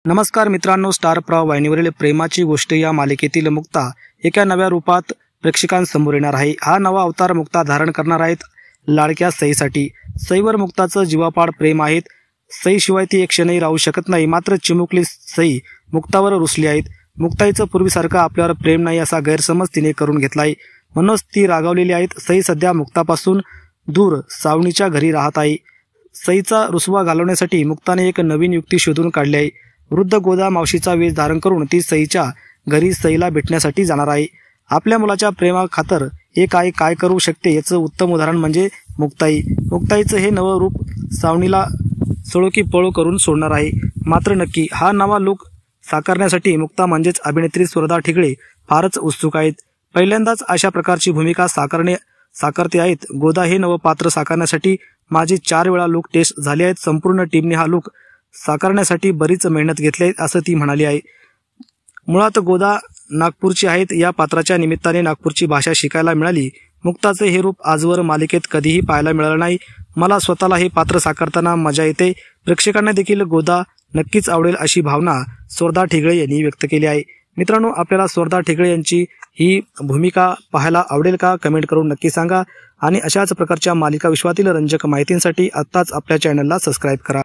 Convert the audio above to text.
नमस्कार मित्रांनो, स्टार प्रवाह वाहिनीवरील प्रेमाची गोष्ट या मालिकेतील मुक्ता एका नव्या रूपात प्रेक्षकांसमोर येणार आहे। हा नवा अवतार मुक्ता धारण करणार आहेत लाडक्या सईसाठी। सईवर मुक्ताचं जीवापाड प्रेम आहे। सईशिवाय ती एक क्षणही राहू शकत नाही। मात्र चिमुकली सई मुक्तावर रुसली आहे। मुक्ताईचं पूर्वीसारखं आपल्यावर प्रेम नाही असा गैरसमज तिने करून घेतलाय, म्हणूनच ती रागावलेली आहे। सई सध्या मुक्तापासून दूर सावनीच्या घरी राहत आहे। सईचा रुसवा घालवण्यासाठी मुक्ताने एक नवीन युक्ती शोधून काढली आहे। वृद्ध गोदा मावशीचा वेश धारण करून ती सईच्या घरी सईला भेटण्यासाठी जाणार आहे। आपल्या मुलाच्या प्रेमाखातर एक आई काय करू शकते याचं उत्तम उदाहरण म्हणजे मुक्ताई। मुक्ताईचं हे नवं रूप सावनीला सोडो की पळो करून सोडणार आहे। मात्र नक्की हा नवा लुक साकारण्यासाठी मुक्ता म्हणजेच अभिनेत्री सुरदा ठिगळे फारच उत्सुक आहेत। पहिल्यांदाच अशा प्रकारची भूमिका साकारते आहेत। गोदा हे नवं पात्र साकारण्यासाठी माझी 4 वेळा लुक टेस्ट झाली आहेत। संपूर्ण टीमने हा लुक साकारण्यासाठी बरीच मेहनत घेतली आहे असं ती म्हणाली आहे। मुळात गोदा नागपूरची आहेत। या पात्राच्या निमित्ताने नागपूरची भाषा शिकायला मिळाली। मुक्ताचे हे रूप आजवर मालिकेत कधीही पाहायला मिळालं नाही। मला स्वतःला हे पात्र साकारताना मजा येते। प्रेक्षकांना देखील गोदा नक्कीच आवडेल अशी भावना सुरदा ठिगळे यांनी व्यक्त केली आहे। मित्रांनो, आपल्याला सुरदा ठिगळे यांची ही भूमिका पाहायला आवडेल का? कमेंट करून नक्की सांगा आणि अशाच प्रकारच्या मालिका विश्वातील रंजक माहितींसाठी आत्ताच आपल्या चॅनलला सबस्क्राईब करा।